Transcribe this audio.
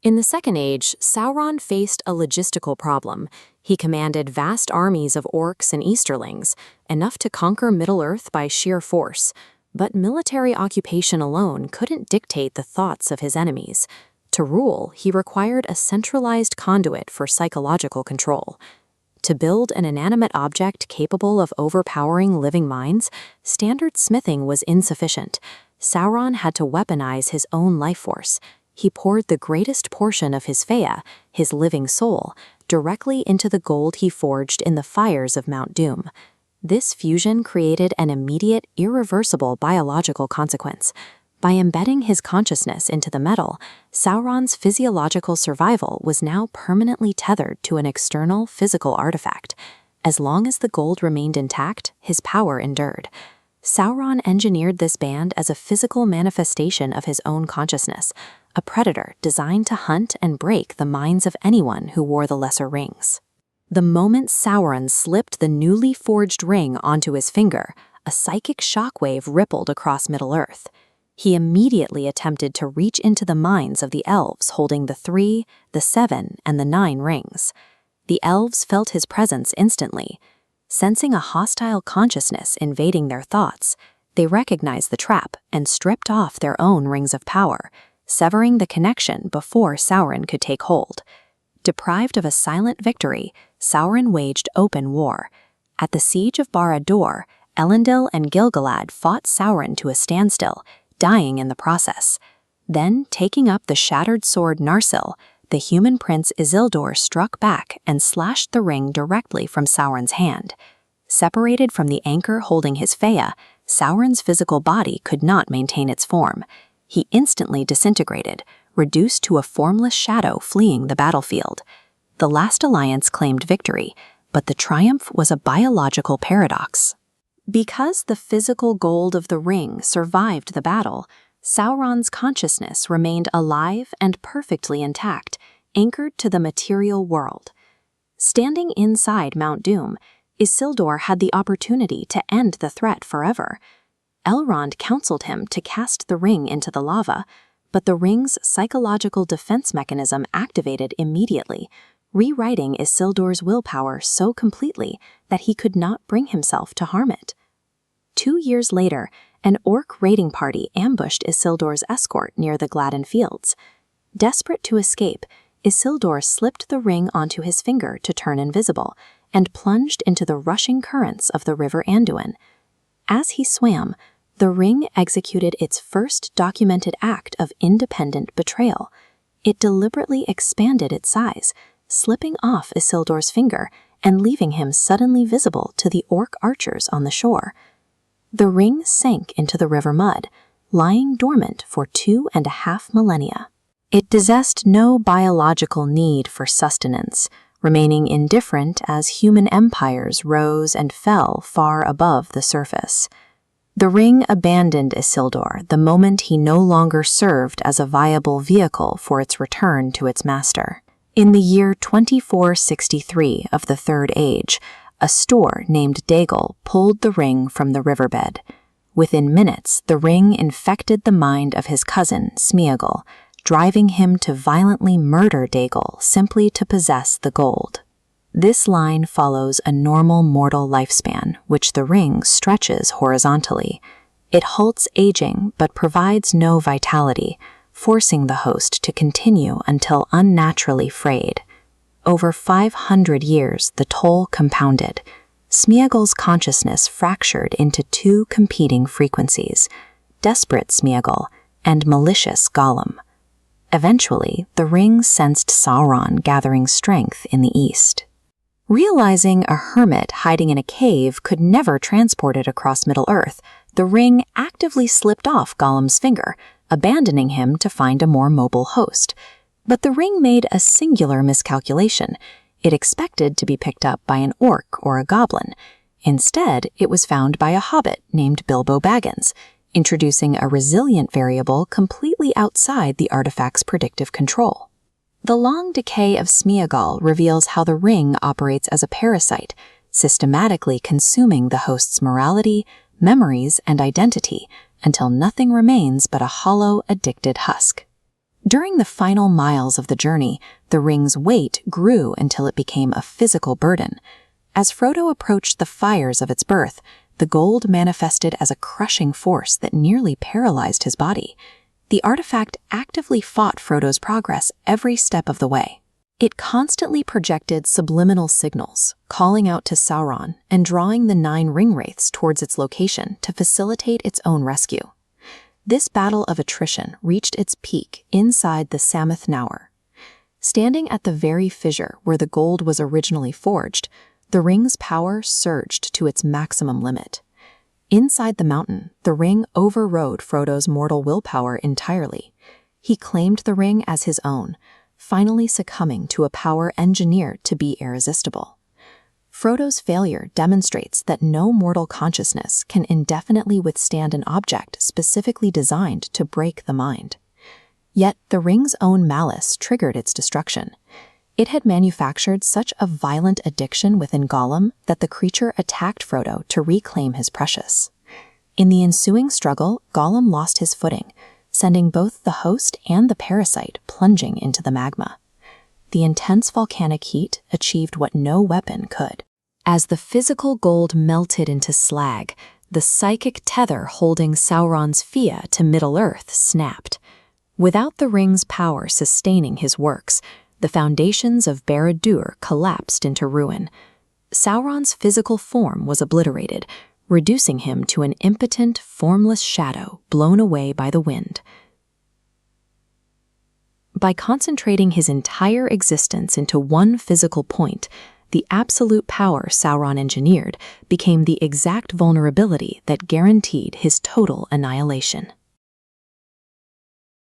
In the Second Age, Sauron faced a logistical problem. He commanded vast armies of orcs and Easterlings, enough to conquer Middle-earth by sheer force. But military occupation alone couldn't dictate the thoughts of his enemies. To rule, he required a centralized conduit for psychological control. To build an inanimate object capable of overpowering living minds, standard smithing was insufficient. Sauron had to weaponize his own life force. He poured the greatest portion of his Fëa, his living soul, directly into the gold he forged in the fires of Mount Doom. This fusion created an immediate, irreversible biological consequence. By embedding his consciousness into the metal, Sauron's physiological survival was now permanently tethered to an external physical artifact. As long as the gold remained intact, his power endured. Sauron engineered this band as a physical manifestation of his own consciousness, a predator designed to hunt and break the minds of anyone who wore the lesser rings. The moment Sauron slipped the newly forged ring onto his finger, a psychic shockwave rippled across Middle-earth. He immediately attempted to reach into the minds of the elves holding the 3, the 7, and the 9 rings. The elves felt his presence instantly. Sensing a hostile consciousness invading their thoughts, they recognized the trap and stripped off their own rings of power, severing the connection before Sauron could take hold. Deprived of a silent victory, Sauron waged open war. At the siege of Barad-dûr, Elendil and Gil-galad fought Sauron to a standstill, dying in the process. Then, taking up the shattered sword Narsil, the human prince Isildur struck back and slashed the ring directly from Sauron's hand. Separated from the anchor holding his Fëa, Sauron's physical body could not maintain its form. He instantly disintegrated, reduced to a formless shadow fleeing the battlefield. The last alliance claimed victory, but the triumph was a biological paradox. Because the physical gold of the ring survived the battle, Sauron's consciousness remained alive and perfectly intact, anchored to the material world. Standing inside Mount Doom, Isildur had the opportunity to end the threat forever. Elrond counseled him to cast the ring into the lava, but the ring's psychological defense mechanism activated immediately, rewriting Isildur's willpower so completely that he could not bring himself to harm it. 2 years later, an orc raiding party ambushed Isildur's escort near the Gladden Fields. Desperate to escape, Isildur slipped the ring onto his finger to turn invisible and plunged into the rushing currents of the river Anduin. As he swam, the ring executed its first documented act of independent betrayal. It deliberately expanded its size, slipping off Isildur's finger and leaving him suddenly visible to the orc archers on the shore. The ring sank into the river mud, lying dormant for 2.5 millennia. It possessed no biological need for sustenance, remaining indifferent as human empires rose and fell far above the surface. The ring abandoned Isildur the moment he no longer served as a viable vehicle for its return to its master. In the year 2463 of the Third Age, a Stor named Dagel pulled the ring from the riverbed. Within minutes, the ring infected the mind of his cousin, Smeagol, driving him to violently murder Dagel simply to possess the gold. This line follows a normal mortal lifespan, which the ring stretches horizontally. It halts aging but provides no vitality, forcing the host to continue until unnaturally frayed. Over 500 years, the toll compounded. Smeagol's consciousness fractured into 2 competing frequencies, desperate Smeagol and malicious Gollum. Eventually, the ring sensed Sauron gathering strength in the east. Realizing a hermit hiding in a cave could never transport it across Middle-earth, the ring actively slipped off Gollum's finger, abandoning him to find a more mobile host. But the ring made a singular miscalculation. It expected to be picked up by an orc or a goblin. Instead, it was found by a hobbit named Bilbo Baggins, introducing a resilient variable completely outside the artifact's predictive control. The long decay of Smeagol reveals how the ring operates as a parasite, systematically consuming the host's morality, memories, and identity until nothing remains but a hollow, addicted husk. During the final miles of the journey, the ring's weight grew until it became a physical burden. As Frodo approached the fires of its birth, the gold manifested as a crushing force that nearly paralyzed his body. The artifact actively fought Frodo's progress every step of the way. It constantly projected subliminal signals, calling out to Sauron and drawing the 9 ringwraiths towards its location to facilitate its own rescue. This battle of attrition reached its peak inside the Sammath Naur. Standing at the very fissure where the gold was originally forged, the ring's power surged to its maximum limit. Inside the mountain, the ring overrode Frodo's mortal willpower entirely. He claimed the ring as his own, finally succumbing to a power engineered to be irresistible. Frodo's failure demonstrates that no mortal consciousness can indefinitely withstand an object specifically designed to break the mind. Yet the ring's own malice triggered its destruction. It had manufactured such a violent addiction within Gollum that the creature attacked Frodo to reclaim his precious. In the ensuing struggle, Gollum lost his footing, sending both the host and the parasite plunging into the magma. The intense volcanic heat achieved what no weapon could. As the physical gold melted into slag, the psychic tether holding Sauron's Fia to Middle-earth snapped. Without the ring's power sustaining his works, the foundations of Barad-dûr collapsed into ruin. Sauron's physical form was obliterated, reducing him to an impotent, formless shadow blown away by the wind. By concentrating his entire existence into one physical point, the absolute power Sauron engineered became the exact vulnerability that guaranteed his total annihilation.